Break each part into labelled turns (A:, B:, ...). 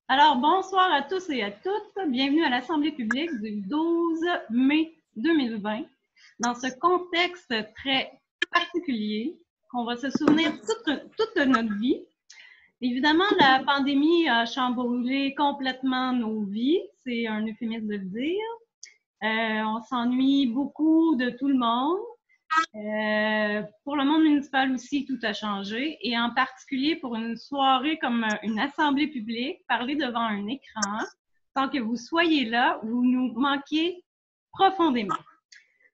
A: Alors, bonsoir à tous et à toutes. Bienvenue à l'Assemblée publique du 12 mai 2020. Dans ce contexte très particulier, qu'on va se souvenir toute notre vie. Évidemment, la pandémie a chamboulé complètement nos vies. C'est un euphémisme de le dire. On s'ennuie beaucoup de tout le monde. Pour le monde municipal aussi, tout a changé. Et en particulier pour une soirée comme une assemblée publique, parler devant un écran, sans que vous soyez là, vous nous manquez profondément.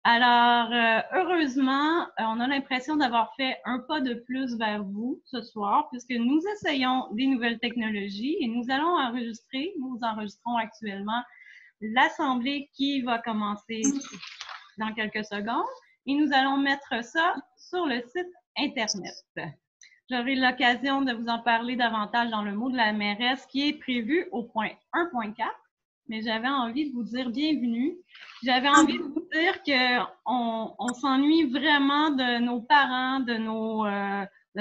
A: Alors, heureusement, on a l'impression d'avoir fait un pas de plus vers vous ce soir, puisque nous essayons des nouvelles technologies et nous allons enregistrer, nous enregistrons actuellement l'assemblée qui va commencer dans quelques secondes et nous allons mettre ça sur le site Internet. J'aurai l'occasion de vous en parler davantage dans le mot de la mairesse qui est prévu au point 1.4, mais j'avais envie de vous dire bienvenue. J'avais envie de vous dire qu'on s'ennuie vraiment de nos parents, de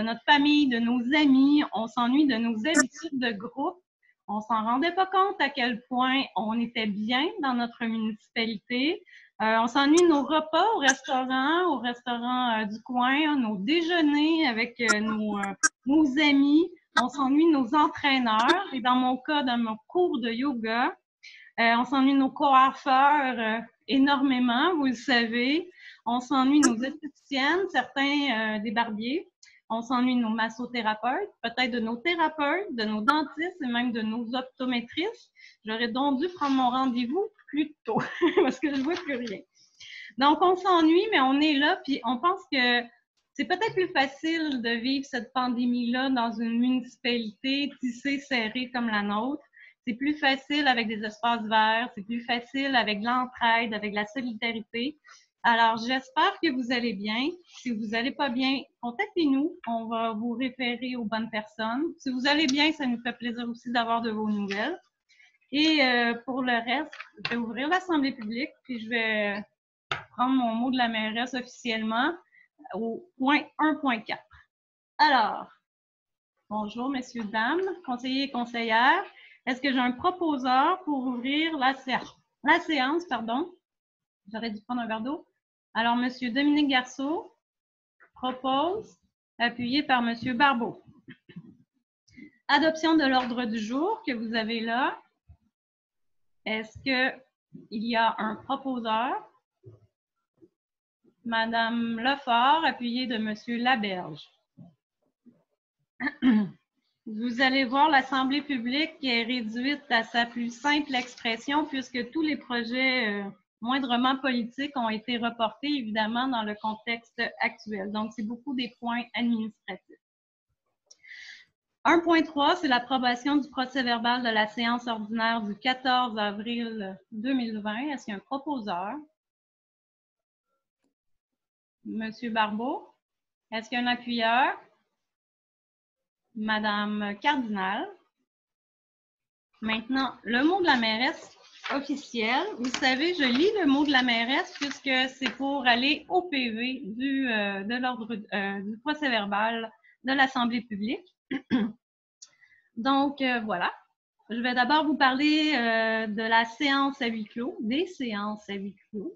A: notre famille, de nos amis. On s'ennuie de nos habitudes de groupe. On s'en rendait pas compte à quel point on était bien dans notre municipalité. On s'ennuie de nos repas au restaurant du coin, nos déjeuners avec nos amis. On s'ennuie de nos entraîneurs. Et dans mon cas, dans mon cours de yoga, on s'ennuie de nos coiffeurs énormément, vous le savez. On s'ennuie de nos esthéticiennes, certains des barbiers. On s'ennuie de nos massothérapeutes, peut-être de nos thérapeutes, de nos dentistes et même de nos optométristes. J'aurais donc dû prendre mon rendez-vous plus tôt parce que je ne vois plus rien. Donc, on s'ennuie, mais on est là, puis on pense que c'est peut-être plus facile de vivre cette pandémie-là dans une municipalité tissée, serrée comme la nôtre. C'est plus facile avec des espaces verts, c'est plus facile avec l'entraide, avec la solidarité. Alors, j'espère que vous allez bien. Si vous n'allez pas bien, contactez-nous. On va vous référer aux bonnes personnes. Si vous allez bien, ça nous fait plaisir aussi d'avoir de vos nouvelles. Et pour le reste, je vais ouvrir l'Assemblée publique, puis je vais prendre mon mot de la mairesse officiellement au point 1.4. Alors, bonjour, messieurs, dames, conseillers et conseillères. Est-ce que j'ai un proposeur pour ouvrir la séance, pardon? J'aurais dû prendre un verre d'eau. Alors, monsieur Dominique Garceau propose, appuyé par monsieur Barbeau. Adoption de l'ordre du jour que vous avez là. Est-ce qu'il y a un proposeur? Madame Lefort, appuyée de monsieur Laberge. Vous allez voir, l'Assemblée publique est réduite à sa plus simple expression puisque tous les projets moindrement politiques ont été reportés, évidemment, dans le contexte actuel. Donc, c'est beaucoup des points administratifs. 1.3, c'est l'approbation du procès-verbal de la séance ordinaire du 14 avril 2020. Est-ce qu'il y a un proposeur? Monsieur Barbeau. Est-ce qu'il y a un appuyeur? Madame Cardinal. Maintenant, le mot de la mairesse officiel. Vous savez, je lis le mot de la mairesse puisque c'est pour aller au PV du procès-verbal de l'Assemblée publique. Donc, voilà. Je vais d'abord vous parler de la séance à huis clos, des séances à huis clos.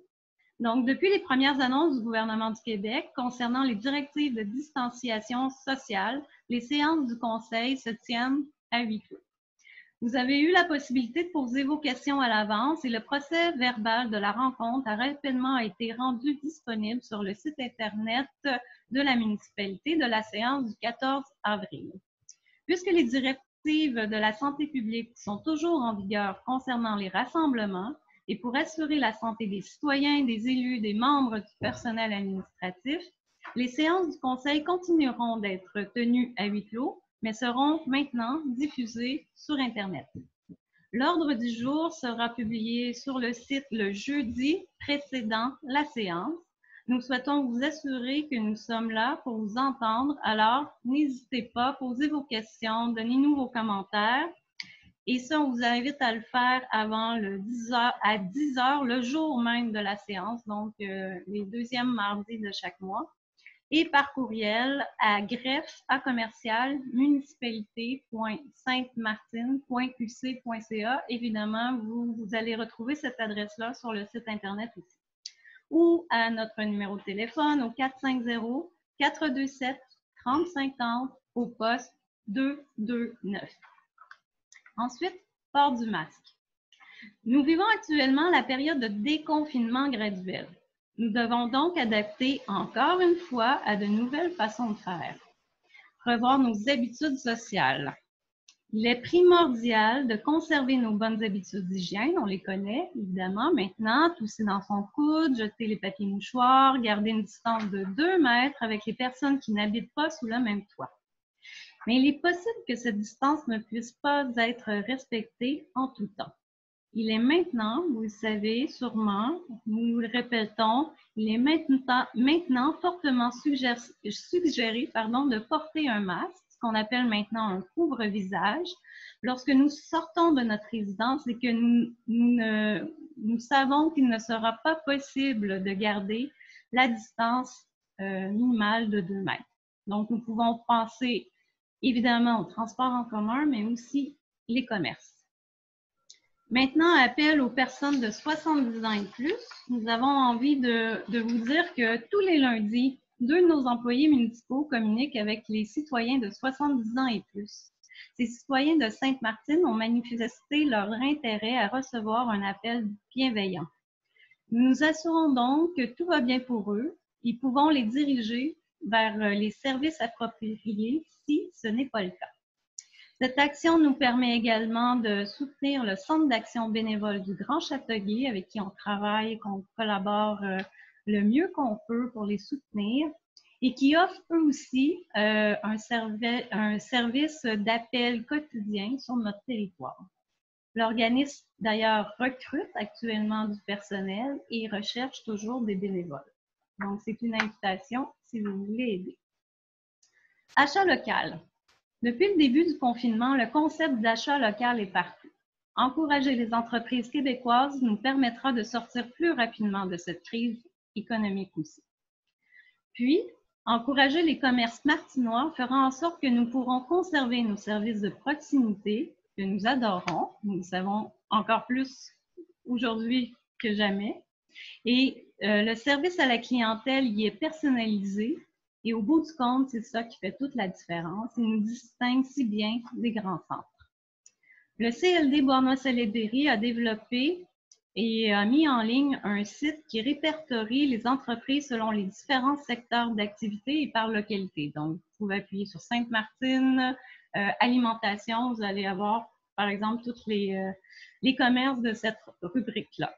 A: Donc, depuis les premières annonces du gouvernement du Québec concernant les directives de distanciation sociale, les séances du Conseil se tiennent à huis clos. Vous avez eu la possibilité de poser vos questions à l'avance et le procès verbal de la rencontre a rapidement été rendu disponible sur le site Internet de la municipalité de la séance du 14 avril. Puisque les directives de la santé publique sont toujours en vigueur concernant les rassemblements, et pour assurer la santé des citoyens, des élus, des membres du personnel administratif, les séances du Conseil continueront d'être tenues à huis clos, mais seront maintenant diffusées sur Internet. L'ordre du jour sera publié sur le site le jeudi précédant la séance. Nous souhaitons vous assurer que nous sommes là pour vous entendre, alors n'hésitez pas, posez vos questions, donnez-nous vos commentaires. Et ça, on vous invite à le faire avant le 10h, à 10h, le jour même de la séance, donc les deuxièmes mardis de chaque mois. et par courriel à greffe@municipalité.sainte-martine.qc.ca. Évidemment, vous allez retrouver cette adresse-là sur le site Internet aussi. Ou à notre numéro de téléphone au 450-427-3050 au poste 229. Ensuite, port du masque. Nous vivons actuellement la période de déconfinement graduel. Nous devons donc adapter encore une fois à de nouvelles façons de faire. Revoir nos habitudes sociales. Il est primordial de conserver nos bonnes habitudes d'hygiène, on les connaît évidemment maintenant, tousser dans son coude, jeter les papiers mouchoirs, garder une distance de 2 mètres avec les personnes qui n'habitent pas sous le même toit. Mais il est possible que cette distance ne puisse pas être respectée en tout temps. Il est maintenant, vous le savez sûrement, nous le répétons, il est maintenant fortement suggéré de porter un masque, ce qu'on appelle maintenant un couvre-visage, lorsque nous sortons de notre résidence et que nous savons qu'il ne sera pas possible de garder la distance minimale de 2 mètres. Donc, nous pouvons penser évidemment au transport en commun, mais aussi les commerces. Maintenant, appel aux personnes de 70 ans et plus. Nous avons envie de vous dire que tous les lundis, 2 de nos employés municipaux communiquent avec les citoyens de 70 ans et plus. Ces citoyens de Sainte-Martine ont manifesté leur intérêt à recevoir un appel bienveillant. Nous nous assurons donc que tout va bien pour eux et pouvons les diriger vers les services appropriés si ce n'est pas le cas. Cette action nous permet également de soutenir le Centre d'action bénévole du Grand Châteauguay avec qui on travaille et qu'on collabore le mieux qu'on peut pour les soutenir et qui offre eux aussi un service d'appel quotidien sur notre territoire. L'organisme d'ailleurs recrute actuellement du personnel et recherche toujours des bénévoles. Donc c'est une invitation si vous voulez aider. Achat local. Depuis le début du confinement, le concept d'achat local est partout. Encourager les entreprises québécoises nous permettra de sortir plus rapidement de cette crise économique aussi. Puis, encourager les commerces martinois fera en sorte que nous pourrons conserver nos services de proximité que nous adorons, nous le savons encore plus aujourd'hui que jamais, et le service à la clientèle y est personnalisé. Et au bout du compte, c'est ça qui fait toute la différence et nous distingue si bien des grands centres. Le CLD Bois-Noir-Salaberry a développé et a mis en ligne un site qui répertorie les entreprises selon les différents secteurs d'activité et par localité. Donc, vous pouvez appuyer sur Sainte-Martine, alimentation, vous allez avoir, par exemple, tous les commerces de cette rubrique-là.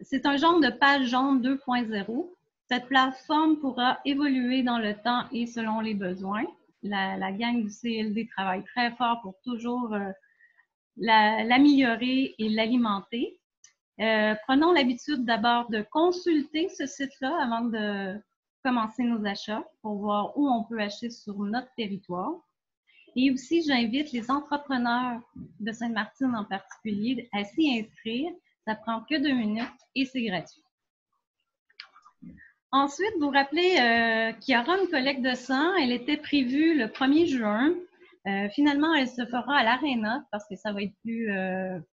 A: C'est un genre de page jaune 2.0. Cette plateforme pourra évoluer dans le temps et selon les besoins. La gang du CLD travaille très fort pour toujours l'améliorer et l'alimenter. Prenons l'habitude d'abord de consulter ce site-là avant de commencer nos achats pour voir où on peut acheter sur notre territoire. Et aussi, j'invite les entrepreneurs de Sainte-Martine en particulier à s'y inscrire. Ça prend que 2 minutes et c'est gratuit. Ensuite, vous rappelez qu'il y aura une collecte de sang. Elle était prévue le 1er juin. Finalement, elle se fera à l'Arena parce que ça va être plus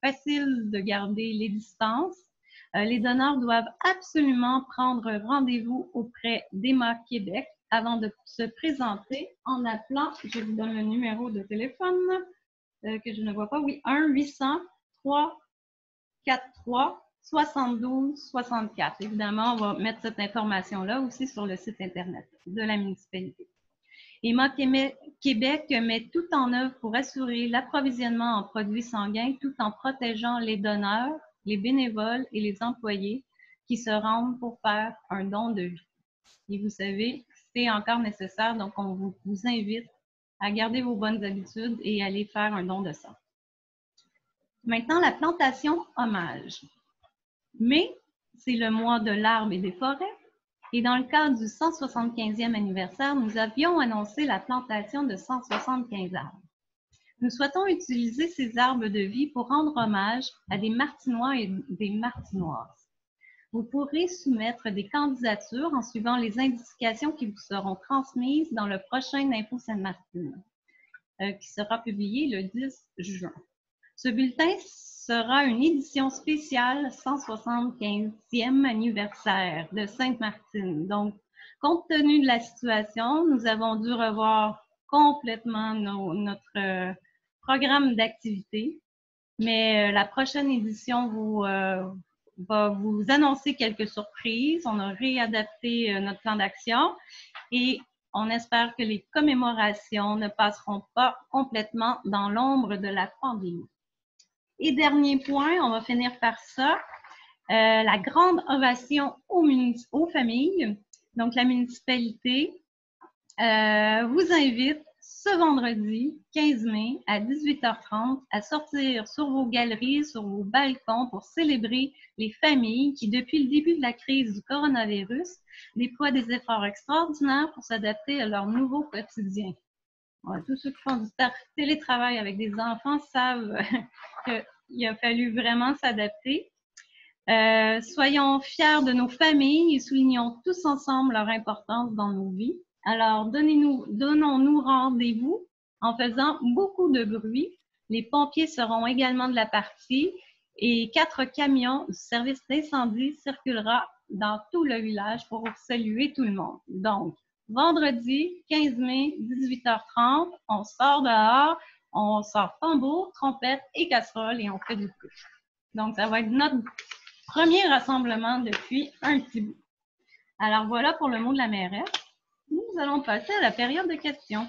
A: facile de garder les distances. Les donneurs doivent absolument prendre rendez-vous auprès d'Emma Québec avant de se présenter en appelant, je vous donne le numéro de téléphone que je ne vois pas, oui, 1-800-343-72-64. Évidemment, on va mettre cette information-là aussi sur le site Internet de la municipalité. Emma Québec met tout en œuvre pour assurer l'approvisionnement en produits sanguins tout en protégeant les donneurs, les bénévoles et les employés qui se rendent pour faire un don de vie. Et vous savez, c'est encore nécessaire, donc on vous invite à garder vos bonnes habitudes et aller faire un don de sang. Maintenant, la plantation hommage. Mai, c'est le mois de l'arbre et des forêts. Et dans le cadre du 175e anniversaire, nous avions annoncé la plantation de 175 arbres. Nous souhaitons utiliser ces arbres de vie pour rendre hommage à des Martinois et des Martinoises. vous pourrez soumettre des candidatures en suivant les indications qui vous seront transmises dans le prochain Info Sainte-Martine, qui sera publié le 10 juin. Ce bulletin sera une édition spéciale 175e anniversaire de Sainte-Martine. Donc, compte tenu de la situation, nous avons dû revoir complètement notre programme d'activité. Mais la prochaine édition va vous annoncer quelques surprises. On a réadapté notre plan d'action et on espère que les commémorations ne passeront pas complètement dans l'ombre de la pandémie. Et dernier point, on va finir par ça, la grande ovation aux familles. Donc, la municipalité vous invite ce vendredi 15 mai à 18h30 à sortir sur vos galeries, sur vos balcons pour célébrer les familles qui, depuis le début de la crise du coronavirus, déploient des efforts extraordinaires pour s'adapter à leur nouveau quotidien. Ouais, tous ceux qui font du télétravail avec des enfants savent qu'il a fallu vraiment s'adapter. Soyons fiers de nos familles et soulignons tous ensemble leur importance dans nos vies. Alors, donnons-nous rendez-vous en faisant beaucoup de bruit. Les pompiers seront également de la partie et 4 camions du service d'incendie circulera dans tout le village pour saluer tout le monde. Donc, vendredi 15 mai, 18h30, on sort dehors, on sort tambour, trompette et casserole et on fait du feu. Donc, ça va être notre premier rassemblement depuis un petit bout. Alors, voilà pour le mot de la mairesse. Nous allons passer à la période de questions.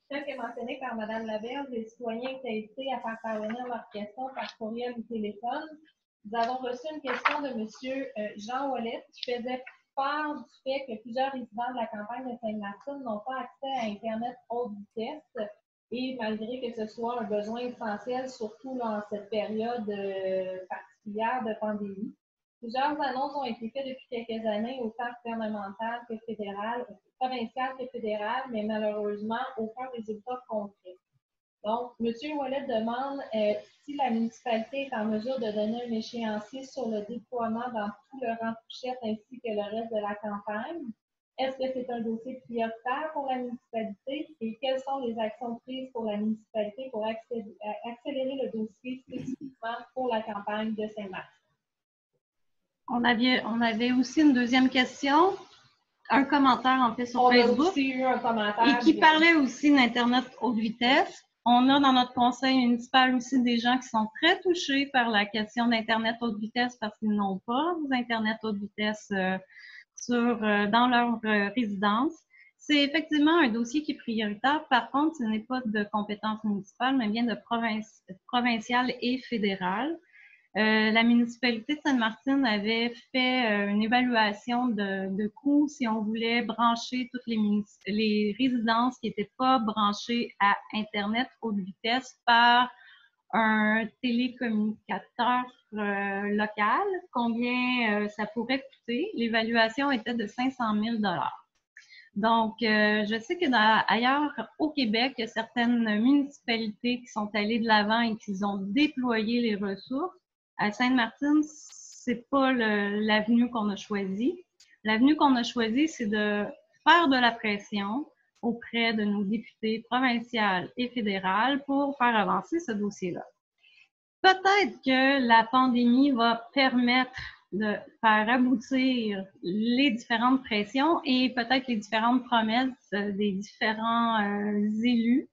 B: Tel que mentionné par Mme Laberge, les citoyens étaient invités à faire parvenir leurs questions par courriel ou téléphone. Nous avons reçu une question de M. Jean Ouellet qui faisait part du fait que plusieurs résidents de la campagne de Sainte-Martine n'ont pas accès à Internet haute vitesse et malgré que ce soit un besoin essentiel, surtout en cette période particulière de pandémie. Plusieurs annonces ont été faites depuis quelques années, autant gouvernementales que fédérales, provinciales que fédérales, mais malheureusement, aucun résultat concret. Donc, M. Ouellet demande si la municipalité est en mesure de donner un échéancier sur le déploiement dans tout le rang Touchette ainsi que le reste de la campagne. Est-ce que c'est un dossier prioritaire pour la municipalité et quelles sont les actions prises pour la municipalité pour accélérer le dossier spécifiquement pour la campagne de Saint-Martin?
A: On avait aussi une deuxième question, un commentaire en fait sur Facebook.
B: On a aussi eu un commentaire.
A: Et qui parlait aussi d'Internet haute vitesse. On a dans notre conseil municipal aussi des gens qui sont très touchés par la question d'Internet haute vitesse parce qu'ils n'ont pas d'Internet haute vitesse dans leur résidence. C'est effectivement un dossier qui est prioritaire. Par contre, ce n'est pas de compétence municipale, mais bien de provinciale et fédérale. La municipalité de Sainte-Martine avait fait une évaluation de coûts si on voulait brancher toutes les résidences qui n'étaient pas branchées à Internet haute vitesse par un télécommunicateur local. Combien ça pourrait coûter? L'évaluation était de 500 000 $. Donc, je sais que ailleurs au Québec, il y a certaines municipalités qui sont allées de l'avant et qui ont déployé les ressources. À Sainte-Martine, c'est pas l'avenue qu'on a choisie. L'avenue qu'on a choisie, c'est de faire de la pression auprès de nos députés provinciales et fédérales pour faire avancer ce dossier-là. Peut-être que la pandémie va permettre de faire aboutir les différentes pressions et peut-être les différentes promesses des différents élus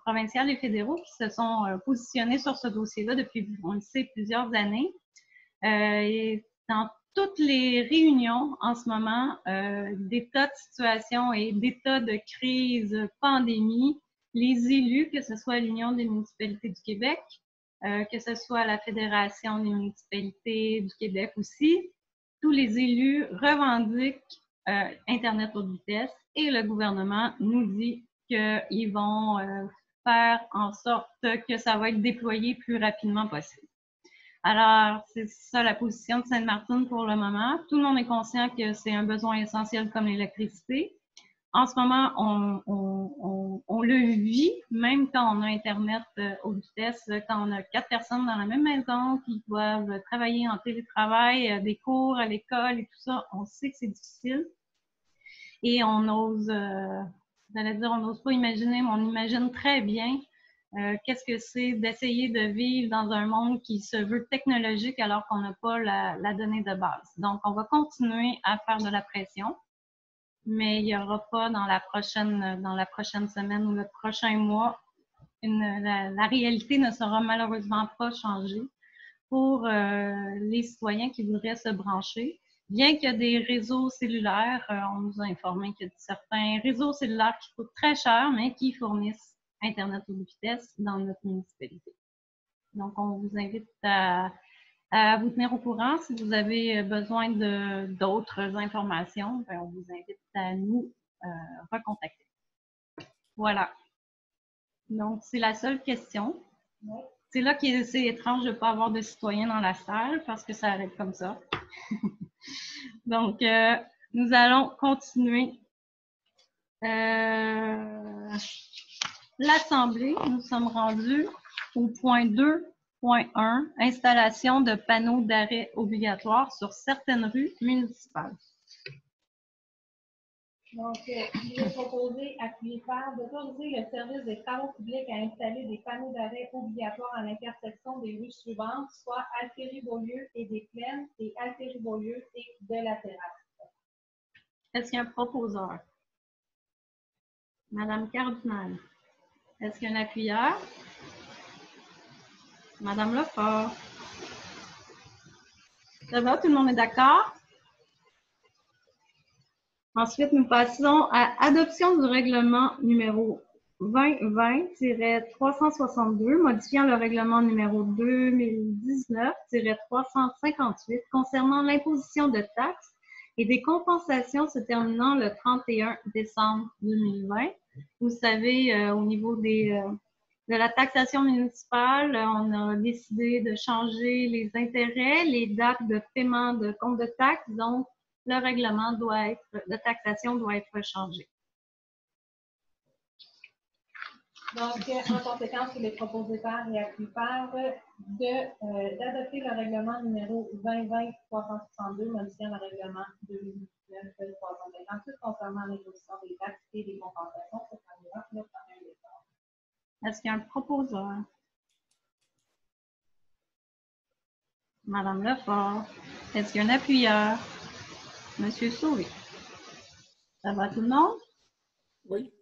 A: provinciaux et fédéraux qui se sont positionnés sur ce dossier-là depuis, on le sait, plusieurs années. Et dans toutes les réunions en ce moment d'état de situation et d'état de crise pandémie, les élus, que ce soit l'Union des municipalités du Québec, que ce soit la Fédération des municipalités du Québec aussi, tous les élus revendiquent Internet haute vitesse et le gouvernement nous dit qu'ils vont faire en sorte que ça va être déployé plus rapidement possible. Alors, c'est ça la position de Sainte-Martine pour le moment. Tout le monde est conscient que c'est un besoin essentiel comme l'électricité. En ce moment, on le vit, même quand on a Internet haute vitesse, quand on a 4 personnes dans la même maison qui doivent travailler en télétravail, des cours à l'école et tout ça, on sait que c'est difficile. Et on ose, j'allais dire, on n'ose pas imaginer, mais on imagine très bien qu'est-ce que c'est d'essayer de vivre dans un monde qui se veut technologique alors qu'on n'a pas la donnée de base. Donc, on va continuer à faire de la pression, mais il n'y aura pas dans la prochaine semaine ou le prochain mois, la réalité ne sera malheureusement pas changée pour les citoyens qui voudraient se brancher. Bien qu'il y a des réseaux cellulaires, on nous a informé qu'il y a certains réseaux cellulaires qui coûtent très cher, mais qui fournissent Internet haute vitesse dans notre municipalité. Donc, on vous invite à vous tenir au courant. Si vous avez besoin d'autres informations, on vous invite à nous recontacter. Voilà. Donc, c'est la seule question. C'est là que c'est étrange de ne pas avoir de citoyens dans la salle parce que ça arrête comme ça. Donc, nous allons continuer l'Assemblée. Nous sommes rendus au point 2.1, installation de panneaux d'arrêt obligatoires sur certaines rues municipales.
B: Donc, il est proposé à CUIFAR d'autoriser le service des travaux publics à installer des panneaux d'arrêt obligatoires à l'intersection des rues suivantes, soit Altieri-Beaulieu et des Plaines et Altieri-Beaulieu et de la Terrasse.
A: Est-ce qu'il y a un proposeur? Madame Cardinal. Est-ce qu'il y a un appuyeur? Madame Lefort. Ça va? Tout le monde est d'accord? Ensuite, nous passons à adoption du règlement numéro 2020-362, modifiant le règlement numéro 2019-358 concernant l'imposition de taxes et des compensations se terminant le 31 décembre 2020. Vous savez, au niveau de la taxation municipale, on a décidé de changer les intérêts, les dates de paiement de compte de taxes, donc le règlement de taxation doit être changé.
B: Donc, en conséquence, il est proposé par et appuyé par d'adopter le règlement numéro 2020-362, modifiant le règlement 2019-358 concernant l'imposition des taxes et des compensations pour le 31 décembre.
A: Est-ce qu'il y a un proposeur? Madame Lefort. Est-ce qu'il y a un appuyeur? Monsieur Sauvé. Ça va tout le monde?
C: Oui.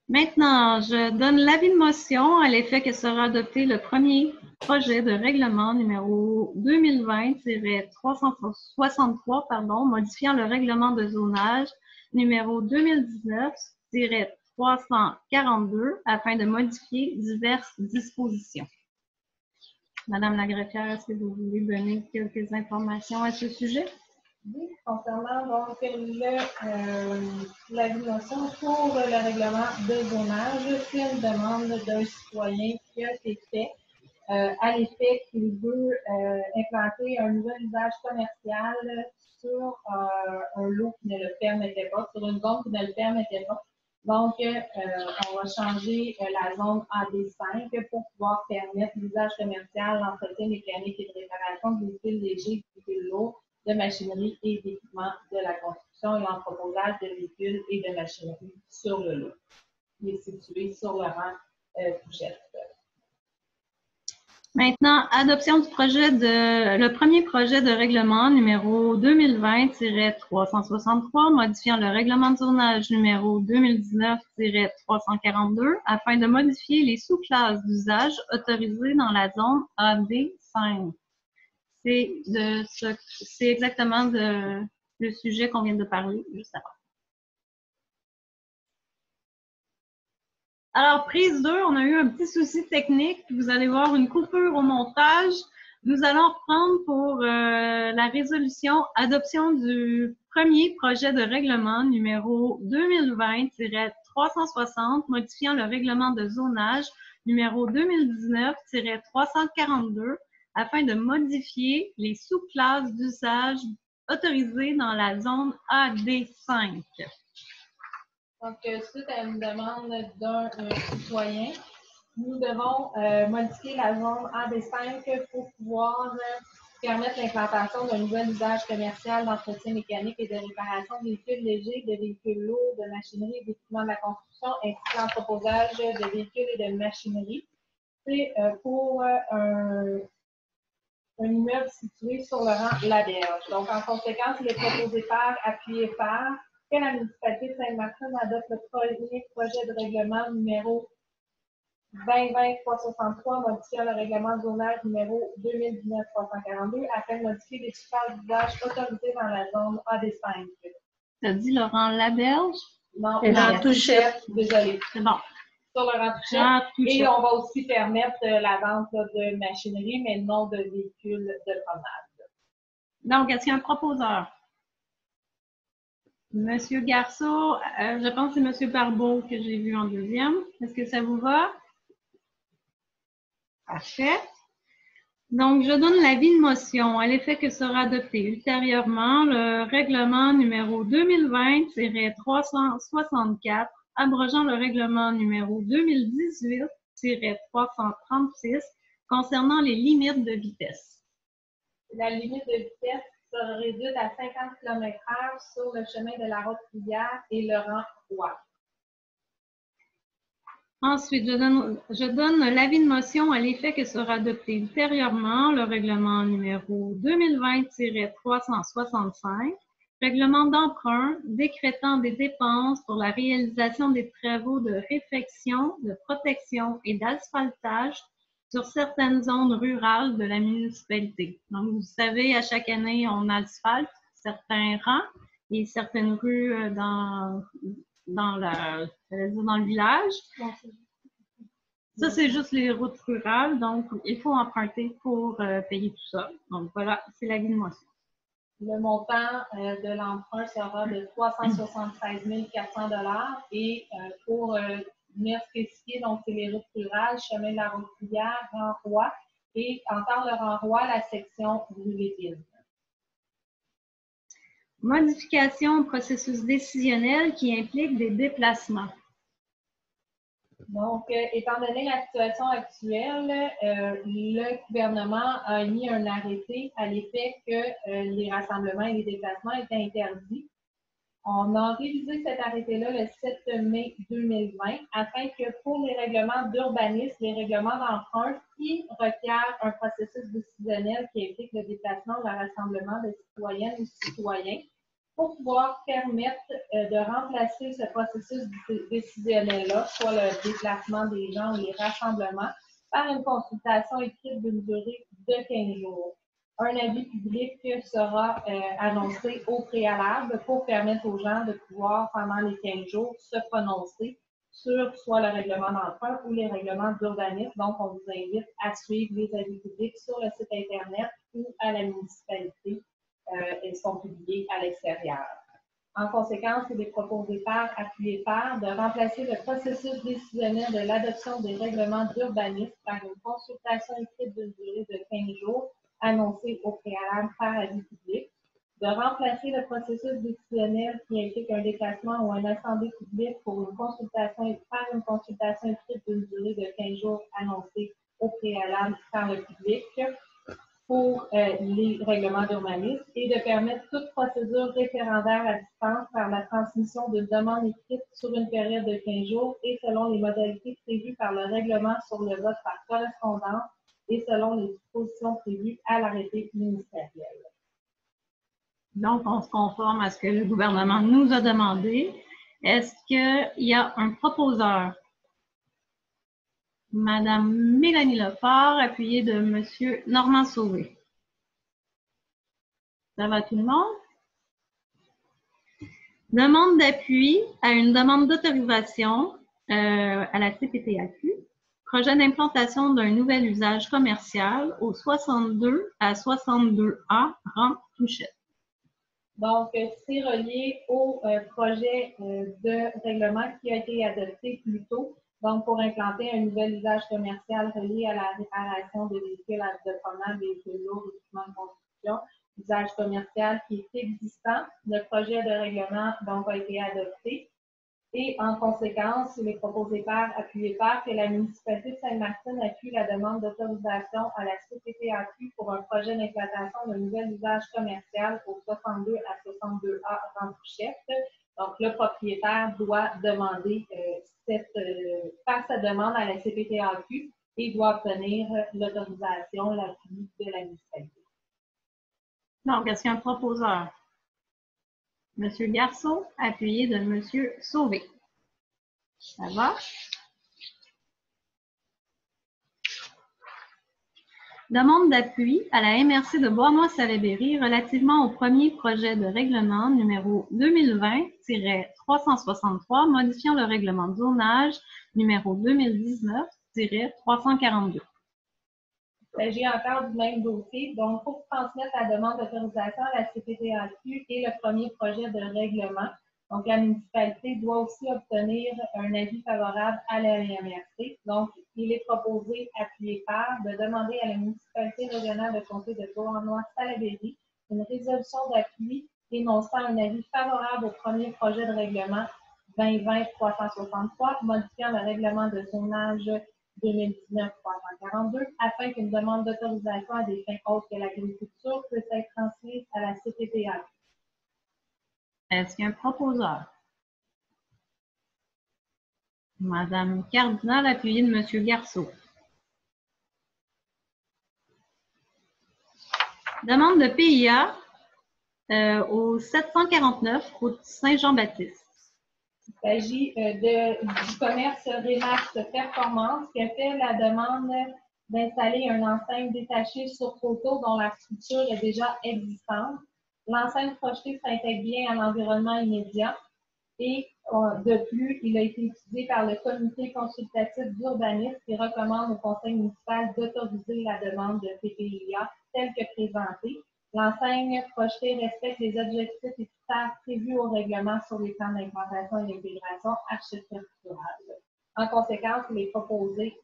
A: Maintenant, je donne l'avis de motion à l'effet que sera adopté le premier projet de règlement numéro 2020-363, modifiant le règlement de zonage numéro 2019-342 afin de modifier diverses dispositions. Madame la greffière, est-ce que vous voulez donner quelques informations à ce sujet?
B: Oui, concernant donc la motion pour le règlement de zonage, c'est une demande d'un citoyen qui a été fait à l'effet qu'il veut implanter un nouvel usage commercial sur un lot qui ne le permettait pas, sur une zone qui ne le permettait pas. Donc, on va changer la zone AD5 pour pouvoir permettre l'usage commercial, l'entretien mécanique et de réparation de véhicules légers, de véhicules lourds, de machinerie et d'équipements de la construction et l'entreposage de véhicules et de machinerie sur le lot. Il est situé sur le rang Fougette.
A: Maintenant, adoption du le premier projet de règlement numéro 2020-363, modifiant le règlement de zonage numéro 2019-342 afin de modifier les sous-classes d'usage autorisées dans la zone AD5. C'est exactement le sujet qu'on vient de parler juste avant. Alors, prise 2, on a eu un petit souci technique. Vous allez voir une coupure au montage. Nous allons reprendre pour la résolution adoption du premier projet de règlement numéro 2020-360, modifiant le règlement de zonage numéro 2019-342 afin de modifier les sous-classes d'usage autorisées dans la zone AD5.
B: Donc, suite à une demande d'un citoyen, nous devons modifier la zone AB5 pour pouvoir permettre l'implantation d'un nouvel usage commercial d'entretien mécanique et de réparation de véhicules légers, de véhicules lourds, de machinerie et d'équipements de la construction, ainsi que l'entreposage de véhicules et de machinerie. C'est pour un immeuble situé sur le rang La Berge. Donc, en conséquence, il est proposé par, appuyé par, que la municipalité de Sainte-Martine adopte le premier projet de règlement numéro 2020-363, modifiant le règlement de zonage numéro 2019-342 afin de modifier les surfaces d'usage autorisées dans la zone AD5.
A: T'as dit Laurent Laberge?
B: Non,
C: Jean Touchette.
B: Désolé.
A: C'est bon.
B: Sur le rang Touchette. Et on va aussi permettre la vente de machinerie, mais non de véhicules de promenade.
A: Donc, est-ce qu'il y a un proposeur? Monsieur Garceau, je pense que c'est Monsieur Barbeau que j'ai vu en deuxième. Est-ce que ça vous va? Parfait. Donc, je donne l'avis de motion à l'effet que sera adopté ultérieurement le règlement numéro 2020-364, abrogeant le règlement numéro 2018-336 concernant les limites de vitesse.
B: La limite de vitesse sera réduite à 50 km/h sur le chemin de la Route-Rivière et le rang Roi.
A: Ensuite, je donne l'avis de motion à l'effet que sera adopté ultérieurement le règlement numéro 2020-365, règlement d'emprunt décrétant des dépenses pour la réalisation des travaux de réfection, de protection et d'asphaltage sur certaines zones rurales de la municipalité. Donc, vous savez, à chaque année, on asphalte certains rangs et certaines rues dans le village. Ça, c'est juste les routes rurales, donc il faut emprunter pour payer tout ça. Donc voilà, c'est l'avis de motion.
B: Le montant de l'emprunt sera de 376 400 $ et pour venir spécifier, donc c'est les routes rurales, chemin de la Route-Rivière, rang Roi et encore le rang Roi, la section Brûlé-Ville.
A: Modification au processus décisionnel qui implique des déplacements.
B: Donc, étant donné la situation actuelle, le gouvernement a émis un arrêté à l'effet que les rassemblements et les déplacements étaient interdits. On a révisé cet arrêté-là le 7 mai 2020 afin que pour les règlements d'urbanisme, les règlements d'emprunt qui requièrent un processus décisionnel qui implique le déplacement ou le rassemblement de citoyennes ou citoyens, pour pouvoir permettre de remplacer ce processus décisionnel-là, soit le déplacement des gens ou les rassemblements, par une consultation écrite d'une durée de 15 jours. Un avis public sera annoncé au préalable pour permettre aux gens de pouvoir, pendant les 15 jours, se prononcer sur soit le règlement d'emprunt ou les règlements d'urbanisme. Donc, on vous invite à suivre les avis publics sur le site Internet ou à la municipalité. Elles sont publiées à l'extérieur. En conséquence, il est proposé par, appuyé par, de remplacer le processus décisionnel de l'adoption des règlements d'urbanisme par une consultation écrite d'une durée de 15 jours, annoncée au préalable par avis public, de remplacer le processus décisionnel qui implique un déplacement ou une assemblée publique par une consultation écrite d'une durée de 15 jours, annoncée au préalable par le public, pour les règlements d'urbanisme et de permettre toute procédure référendaire à distance par la transmission d'une demande écrite sur une période de 15 jours et selon les modalités prévues par le règlement sur le vote par correspondance et selon les dispositions prévues à l'arrêté ministériel.
A: Donc, on se conforme à ce que le gouvernement nous a demandé. Est-ce qu'il y a un proposeur? Madame Mélanie Lefort, appuyée de Monsieur Normand Sauvé. Ça va tout le monde? Demande d'appui à une demande d'autorisation à la CPTAQ. Projet d'implantation d'un nouvel usage commercial au 62 à 62A, rang Touchette.
B: Donc, c'est relié au projet de règlement qui a été adopté plus tôt. Donc, pour implanter un nouvel usage commercial relié à la réparation de véhicules de promenade, véhicules lourds, équipements de construction, usage commercial qui est existant. Le projet de règlement donc a été adopté. Et en conséquence, il est proposé par, appuyé par, que la municipalité de Sainte-Martine appuie la demande d'autorisation à la CPPAQ pour un projet d'exploitation de nouvel usage commercial au 62 à 62A Rentouchette. Donc, le propriétaire doit demander faire sa demande à la CPPAQ et doit obtenir l'autorisation, l'appui de la municipalité.
A: Donc, est-ce qu'il y a un proposeur? Monsieur Garceau, appuyé de Monsieur Sauvé. Ça va? Demande d'appui à la MRC de Bois-Moi-Salaberry relativement au premier projet de règlement numéro 2020-363 modifiant le règlement de zonage numéro 2019-342.
B: Il s'agit encore du même dossier. Donc, pour transmettre la demande d'autorisation à la CPPAQ et le premier projet de règlement, donc la municipalité doit aussi obtenir un avis favorable à la MRC. Donc, il est proposé, appuyé par, de demander à la municipalité régionale de comté de Bois-Moi-Salaberry une résolution d'appui énonçant un avis favorable au premier projet de règlement 2020-363, modifiant le règlement de zonage 2019-342, afin qu'une demande d'autorisation à des fins autres que l'agriculture puisse être transmise à la CPPAQ.
A: Est-ce qu'il y a un proposeur? Madame Cardinal, appuyée de Monsieur Garceau. Demande de PIA au 749 route Saint-Jean-Baptiste.
B: Il s'agit du commerce Remax Performance qui a fait la demande d'installer une enseigne détachée sur photo dont la structure est déjà existante. L'enseigne projetée s'intègre bien à l'environnement immédiat et de plus, il a été étudié par le comité consultatif d'urbanisme qui recommande au conseil municipal d'autoriser la demande de PPIA telle que présentée. L'enseigne projetée respecte les objectifs et critères prévus au règlement sur les plans d'implantation et d'intégration architecturale. En conséquence, il est proposé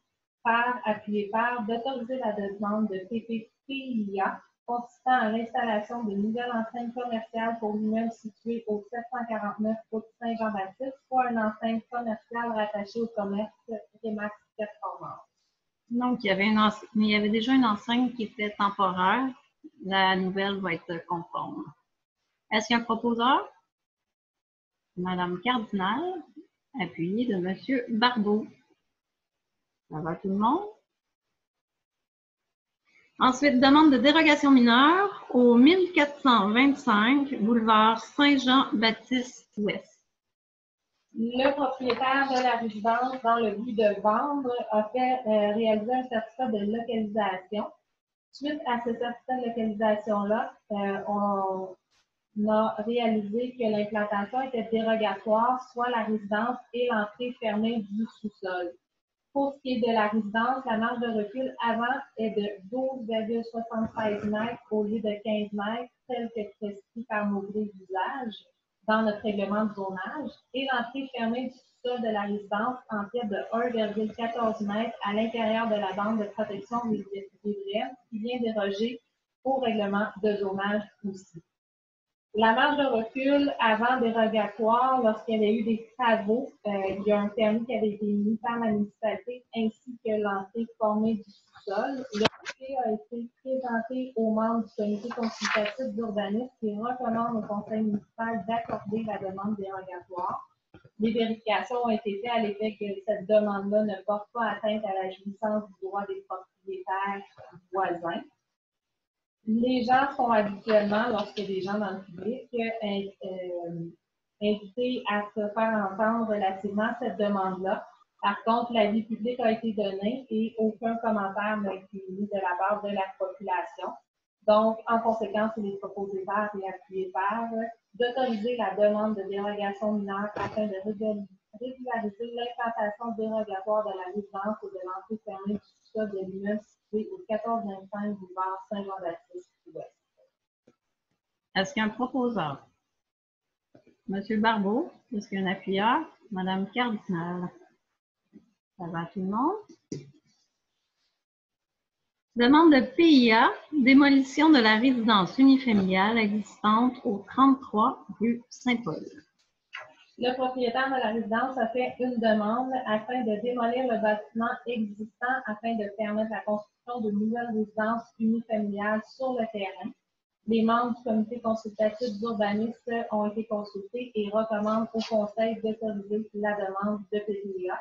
B: appuyé par, d'autoriser la demande de PPIA consistant à l'installation de nouvelles enseignes commerciales pour l'immeuble situé au 749 route Saint-Jean-Baptiste, soit une enseigne commerciale rattachée au commerce Remax Performance.
A: Donc, il y avait déjà une enseigne qui était temporaire. La nouvelle va être conforme. Est-ce qu'il y a un proposeur? Madame Cardinal, appuyée de Monsieur Barbeau. Ça va tout le monde? Ensuite, demande de dérogation mineure au 1425 boulevard Saint-Jean-Baptiste-Ouest.
B: Le propriétaire de la résidence, dans le but de vendre, a fait réaliser un certificat de localisation. Suite à ce certificat de localisation-là, on a réalisé que l'implantation était dérogatoire, soit la résidence et l'entrée fermée du sous-sol. Pour ce qui est de la résidence, la marge de recul avant est de 12,76 mètres au lieu de 15 mètres, tel que prescrit par nos grilles d'usage dans notre règlement de zonage, et l'entrée fermée du sous-sol de la résidence empiète de 1,14 mètres à l'intérieur de la bande de protection des riveraines qui vient déroger au règlement de zonage aussi. La marge de recul avant dérogatoire, lorsqu'il y avait eu des travaux, il y a un permis qui avait été mis par la municipalité ainsi que l'entrée formée du sous-sol. Le dossier a été présenté aux membres du comité consultatif d'urbanisme qui recommande au conseil municipal d'accorder la demande dérogatoire. Les vérifications ont été faites à l'effet que cette demande-là ne porte pas atteinte à la jouissance du droit des propriétaires voisins. Les gens sont habituellement, lorsqu'il y a des gens dans le public, invités à se faire entendre relativement à cette demande-là. Par contre, l'avis public a été donné et aucun commentaire n'a été mis de la part de la population. Donc, en conséquence, il est proposé par et appuyé par d'autoriser la demande de dérogation mineure afin de régulariser l'implantation dérogatoire de la résidence et de l'entrée fermée du sous-sol de l'immeuble situé au 1425 boulevard Saint-Jean-Baptiste-Ouest.
A: Est-ce qu'il y a un proposeur? Monsieur Barbeau, est-ce qu'il y a un appuyeur? Madame Cardinal. Ça va tout le monde? Demande de PIA, démolition de la résidence unifamiliale existante au 33 rue Saint-Paul.
B: Le propriétaire de la résidence a fait une demande afin de démolir le bâtiment existant afin de permettre la construction de nouvelles résidences unifamiliales sur le terrain. Les membres du comité consultatif d'urbanisme ont été consultés et recommandent au conseil d'autoriser la demande de PPIA.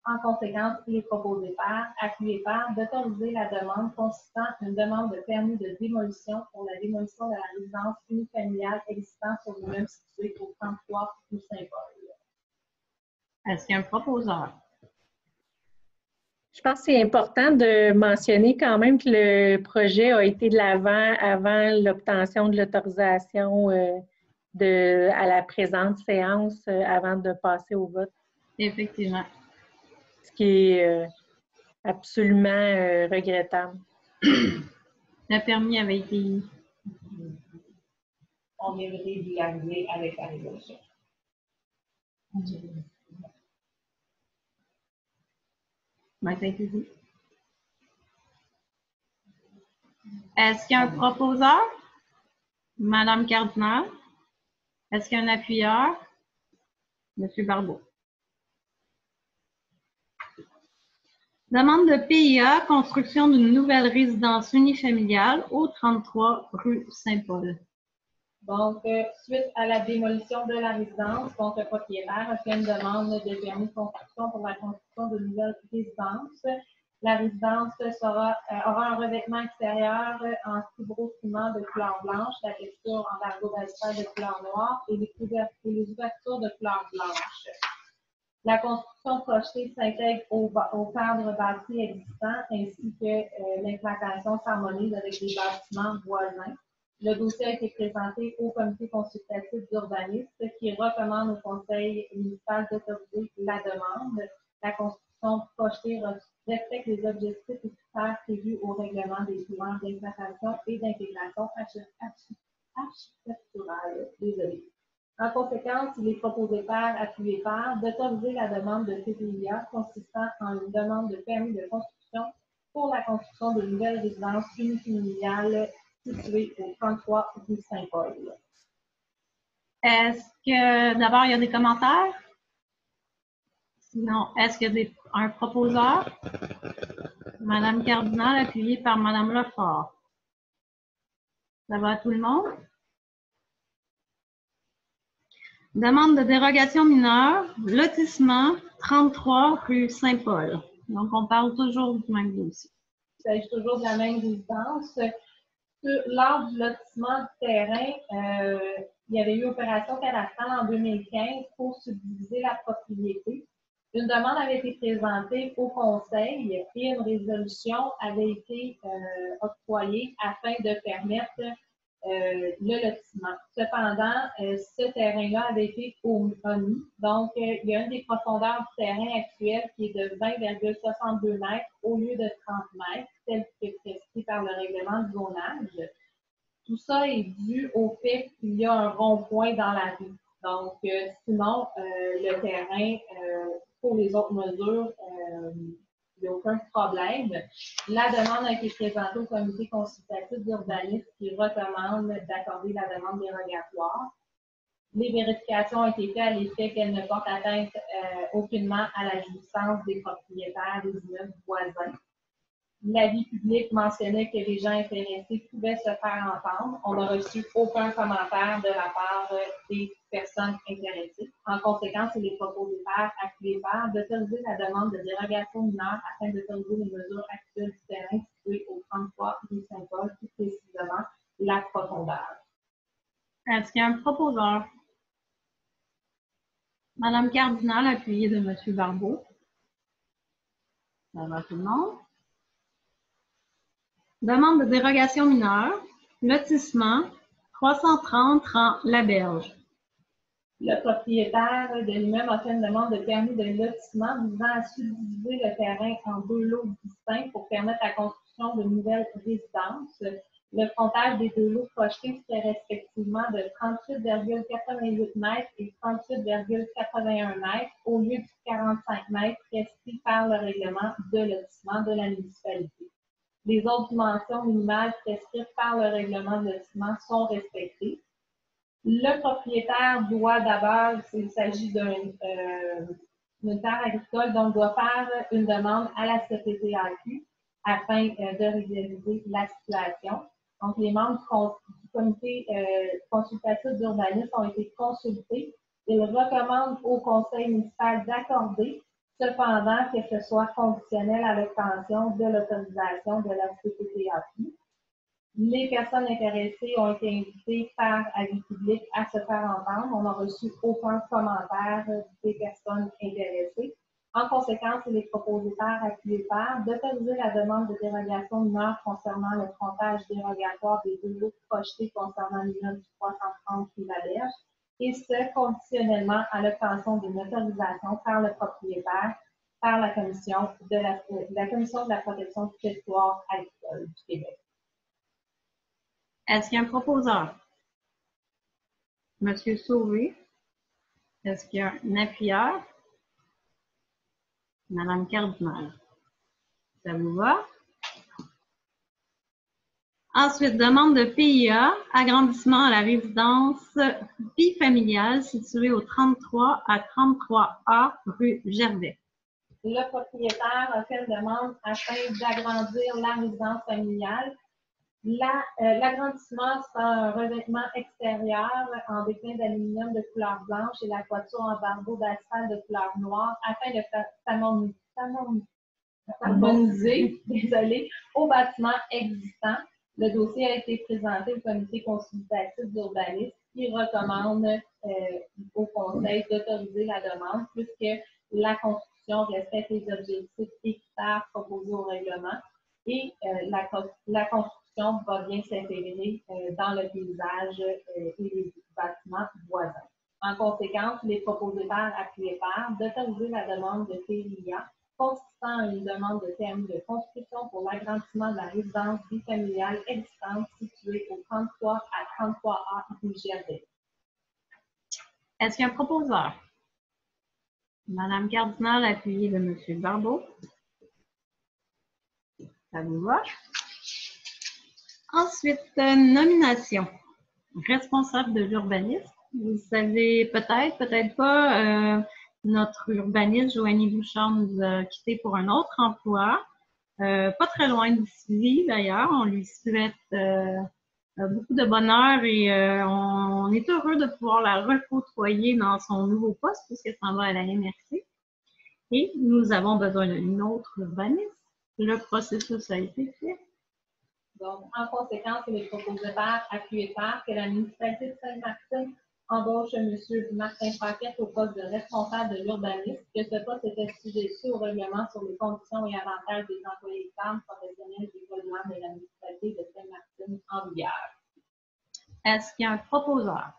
B: En conséquence, il est proposé appuyé par, d'autoriser la demande consistant en une demande de permis de démolition pour la démolition de la résidence unifamiliale existante sur l'immeuble situé au 33 rue Saint-Paul.
A: Est-ce qu'il y a un proposeur?
C: Je pense que c'est important de mentionner quand même que le projet a été de l'avant avant l'obtention de l'autorisation à la présente séance avant de passer au vote.
A: Effectivement.
C: Ce qui est absolument regrettable.
A: Le permis avait été mis.
B: On vient d'y arriver avec la résolution.
A: Est-ce qu'il y a un proposeur? Madame Cardinal? Est-ce qu'il y a un appuyeur? Monsieur Barbeau. Demande de PIA, construction d'une nouvelle résidence unifamiliale au 33 rue Saint-Paul.
B: Donc, suite à la démolition de la résidence, donc le propriétaire a fait une demande de permis de construction pour la construction de nouvelles résidences. La résidence aura un revêtement extérieur en fibrociment de couleur blanche, la texture en argot-balsage de couleur noire et les ouvertures de couleur blanche. La construction projetée s'intègre au cadre bâti existant ainsi que l'implantation s'harmonise avec les bâtiments voisins. Le dossier a été présenté au comité consultatif d'urbanisme qui recommande au conseil municipal d'autoriser la demande. La construction projetée respecte les objectifs et critères prévus au règlement des plans d'implantation et d'intégration architecturale. Désolé. En conséquence, il est proposé appuyé par, d'autoriser la demande de PPIA consistant en une demande de permis de construction pour la construction de nouvelles résidences unifamiliales situées au 33 rue Saint-Paul.
A: Est-ce que, d'abord, il y a des commentaires? Sinon, est-ce qu'il y a un proposeur? Madame Cardinal, appuyée par Madame Lefort. Ça va à tout le monde? Demande de dérogation mineure, lotissement 33 rue Saint-Paul. Donc, on parle toujours du même dossier.
B: Il s'agit toujours de la même résidence. Lors du lotissement du terrain, il y avait eu opération cadastrale en 2015 pour subdiviser la propriété. Une demande avait été présentée au conseil et une résolution avait été octroyée afin de permettre le lotissement. Cependant, ce terrain-là avait été omis. Donc, il y a une des profondeurs du terrain actuel qui est de 20,62 mètres au lieu de 30 mètres, tel que prescrit par le règlement de zonage. Tout ça est dû au fait qu'il y a un rond-point dans la rue. Donc, sinon, le terrain, pour les autres mesures, il n'y a aucun problème. La demande a été présentée au comité consultatif d'urbanisme qui recommande d'accorder la demande dérogatoire. Les vérifications ont été faites à l'effet qu'elle ne porte atteinte aucunement à la jouissance des propriétaires des immeubles voisins. L'avis public mentionnait que les gens intéressés pouvaient se faire entendre. On n'a reçu aucun commentaire de la part des personnes intéressées. En conséquence, il est proposé appuyé par, d'autoriser la demande de dérogation mineure afin d'autoriser les mesures actuelles du terrain situé au 33 rue Saint-Paul, plus précisément la profondeur.
A: Est-ce qu'il y a un proposeur? Madame Cardinal, appuyée de Monsieur Barbeau. Ça va tout le monde? Demande de dérogation mineure, lotissement 330 La Berge.
B: Le propriétaire de l'immeuble a fait une demande de permis de lotissement visant à subdiviser le terrain en deux lots distincts pour permettre la construction de nouvelles résidences. Le frontage des deux lots projetés serait respectivement de 38,88 mètres et 38,81 mètres au lieu du 45 mètres prescrit par le règlement de lotissement de la municipalité. Les autres dimensions minimales prescrites par le règlement de lotissement sont respectées. Le propriétaire doit d'abord, s'il s'agit d'une terre agricole, donc doit faire une demande à la CPTAQ afin de régulariser la situation. Donc, les membres du comité consultatif d'urbanisme ont été consultés. Ils recommandent au conseil municipal d'accorder, cependant que ce soit conditionnel à l'obtention de l'autorisation de la CPTAQ. Les personnes intéressées ont été invitées par avis public à se faire entendre. On n'a reçu aucun commentaire des personnes intéressées. En conséquence, il est proposé par appuyé par d'autoriser la demande de dérogation mineure concernant le frontage dérogatoire des deux lots projetés concernant l'immeuble du 330 Rivaberge, et ce, conditionnellement à l'obtention d'une autorisation par le propriétaire par la Commission de la Commission de la protection du territoire agricole du Québec.
A: Est-ce qu'il y a un proposeur? Monsieur Sauvé. Est-ce qu'il y a un appuyeur? Madame Cardinal. Ça vous va? Ensuite, demande de PIA, agrandissement à la résidence bifamiliale située au 33 à 33A rue Gervais.
B: Le propriétaire a fait une demande afin d'agrandir la résidence familiale. L'agrandissement, c'est un revêtement extérieur en déclin d'aluminium de couleur blanche et la toiture en bardeau d'asphalte de couleur noire afin de harmoniser au bâtiment existant. Le dossier a été présenté au comité consultatif d'urbanisme qui recommande au conseil d'autoriser la demande puisque la construction respecte les objectifs équitaires proposés au règlement et la construction va bien s'intégrer dans le paysage et les bâtiments voisins. En conséquence, il est proposé par appuyé par d'autoriser la demande de PIA consistant en une demande de permis de construction pour l'agrandissement de la résidence bifamiliale existante située au 33 à 33A rue Gervais.
A: Est-ce qu'il y a un proposeur? Madame Cardinal, appuyée de Monsieur Barbeau. Ça vous va? Ensuite, nomination. Responsable de l'urbanisme. Vous savez peut-être, peut-être pas, notre urbaniste, Joanie Bouchard, nous a quittés pour un autre emploi. Pas très loin d'ici, d'ailleurs. On lui souhaite beaucoup de bonheur et on est heureux de pouvoir la recôtoyer dans son nouveau poste puisqu'elle s'en va à la MRC. Et nous avons besoin d'une autre urbaniste. Le processus a été fait.
B: Donc, en conséquence, il est proposé par appuyé par que la municipalité de Saint-Martin embauche M. Martin Paquette au poste de responsable de l'urbanisme, que ce poste était sujet au règlement sur les conditions et avantages des employés femmes professionnels d'évoluant de la municipalité de Saint-Martin en vigueur.
A: Est-ce qu'il y a un proposeur?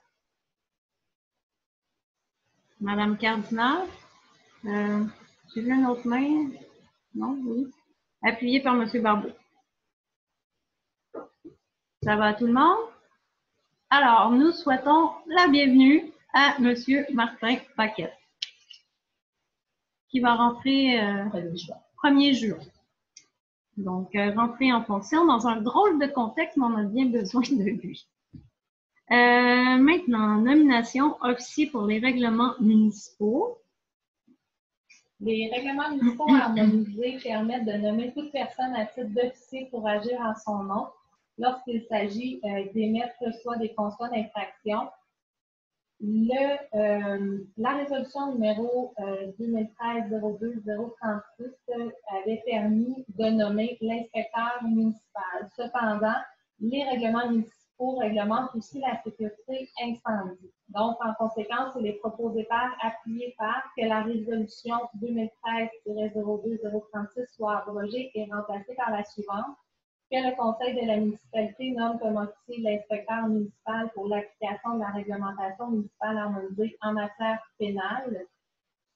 A: Madame Cardinal, j'ai vu une autre main? Non, oui. Appuyé par M. Barbeau. Ça va à tout le monde? Alors, nous souhaitons la bienvenue à M. Martin Paquette, qui va rentrer 1er juin. Donc, rentrer en fonction dans un drôle de contexte, mais on a bien besoin de lui. Maintenant, nomination officier pour les règlements municipaux.
B: Les règlements municipaux harmonisés permettent de nommer toute personne à titre d'officier pour agir en son nom lorsqu'il s'agit d'émettre soit des constats d'infraction. La résolution numéro 2013-02-036 avait permis de nommer l'inspecteur municipal. Cependant, les règlements municipaux réglementent aussi la sécurité incendie. Donc, en conséquence, il est proposé par appuyé par que la résolution 2013-02-036 soit abrogée et remplacée par la suivante. Que le conseil de la municipalité nomme comme officier l'inspecteur municipal pour l'application de la réglementation municipale harmonisée en matière pénale,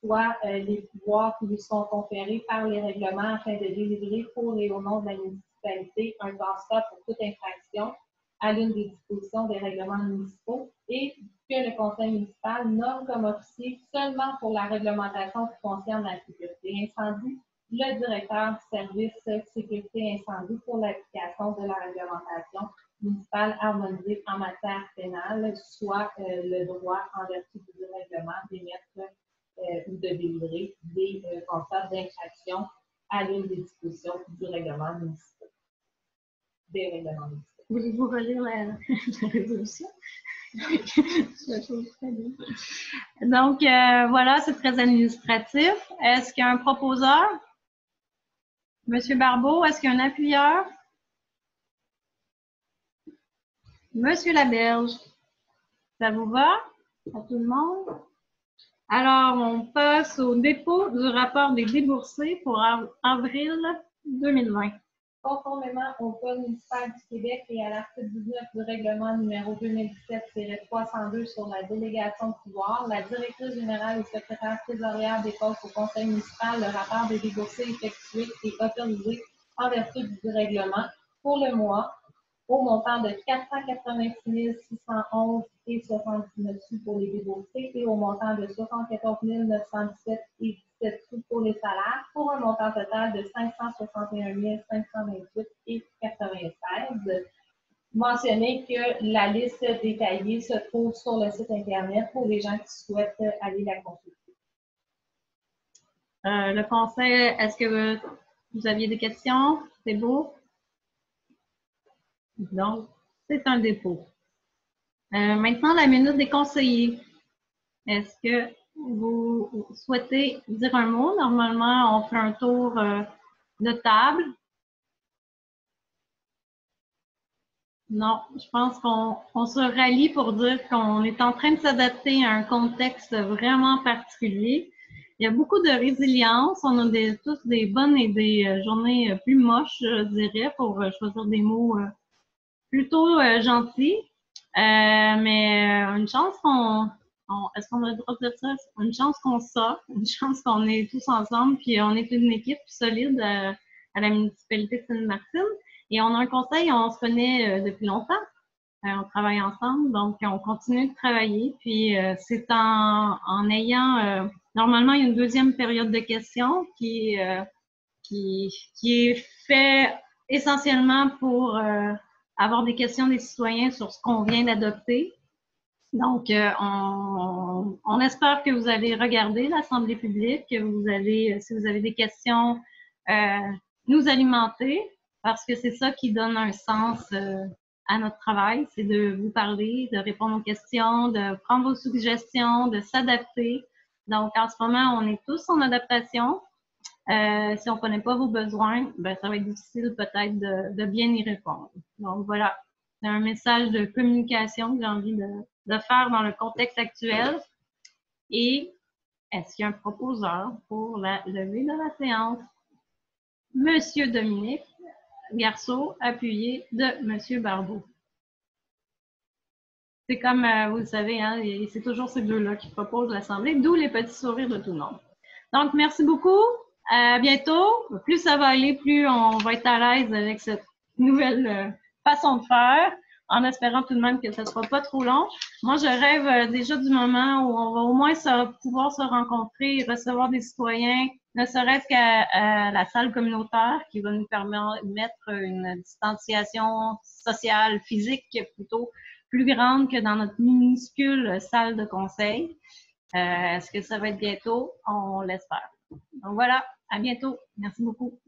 B: soit les pouvoirs qui lui sont conférés par les règlements afin de délivrer pour et au nom de la municipalité un constat pour toute infraction à l'une des dispositions des règlements municipaux et que le conseil municipal nomme comme officier seulement pour la réglementation qui concerne la sécurité incendie le directeur du service sécurité incendie pour l'application de la réglementation municipal harmonisé en matière pénale, soit le droit en vertu du règlement d'émettre ou de délivrer des constats d'infraction à l'une des dispositions du règlement municipal. Des règlements municipaux.
A: Voulez-vous relire la résolution? Je trouve très bien. Donc, voilà, c'est très administratif. Est-ce qu'il y a un proposeur? Monsieur Barbeau, est-ce qu'il y a un appuyeur? Monsieur Laberge, ça vous va? À tout le monde? Alors, on passe au dépôt du rapport des déboursés pour avril 2020.
B: Conformément au Code municipal du Québec et à l'article 19 du règlement numéro 2017-302 sur la délégation de pouvoir, la directrice générale et secrétaire trésorière dépose au conseil municipal le rapport des déboursés effectués et autorisés en vertu du règlement pour le mois au montant de 486 611 et 79 sous pour les déboursés et au montant de 74 917 et 17 sous pour les salaires, pour un montant total de 561 528 et 96. Mentionner que la liste détaillée se trouve sur le site Internet pour les gens qui souhaitent aller la consulter.
A: Le conseil, est-ce que vous aviez des questions? C'est beau? Donc, c'est un dépôt. Maintenant, la minute des conseillers. Est-ce que vous souhaitez dire un mot? Normalement, on fait un tour de table. Non, je pense qu'on se rallie pour dire qu'on est en train de s'adapter à un contexte vraiment particulier. Il y a beaucoup de résilience. On a tous des bonnes et des journées plus moches, je dirais, pour choisir des mots plutôt gentil, mais une chance est-ce qu'on a le droit de dire ça? Une chance qu'on sort, une chance qu'on est tous ensemble, puis on est une équipe solide à la municipalité de Sainte-Martine. Et on a un conseil, on se connaît depuis longtemps. On travaille ensemble, donc on continue de travailler. Puis c'est en ayant, normalement, il y a une deuxième période de questions qui est fait essentiellement pour avoir des questions des citoyens sur ce qu'on vient d'adopter. Donc, on espère que vous allez regarder l'Assemblée publique, que vous allez, si vous avez des questions, nous alimenter, parce que c'est ça qui donne un sens à notre travail, c'est de vous parler, de répondre aux questions, de prendre vos suggestions, de s'adapter. Donc, en ce moment, on est tous en adaptation. Si on ne connaît pas vos besoins, ben, ça va être difficile peut-être de bien y répondre. Donc voilà, c'est un message de communication que j'ai envie de faire dans le contexte actuel. Et est-ce qu'il y a un proposeur pour la levée de la séance? Monsieur Dominique Garceau, appuyé de Monsieur Barbeau. C'est comme, vous le savez, hein, c'est toujours ces deux-là qui proposent l'Assemblée, d'où les petits sourires de tout le monde. Donc, merci beaucoup. À bientôt. Plus ça va aller, plus on va être à l'aise avec cette nouvelle façon de faire, en espérant tout de même que ça ne sera pas trop long. Moi, je rêve déjà du moment où on va au moins pouvoir se rencontrer et recevoir des citoyens, ne serait-ce qu'à la salle communautaire qui va nous permettre une distanciation sociale, physique plutôt plus grande que dans notre minuscule salle de conseil. Est-ce que ça va être bientôt? On l'espère. Donc voilà, à bientôt. Merci beaucoup.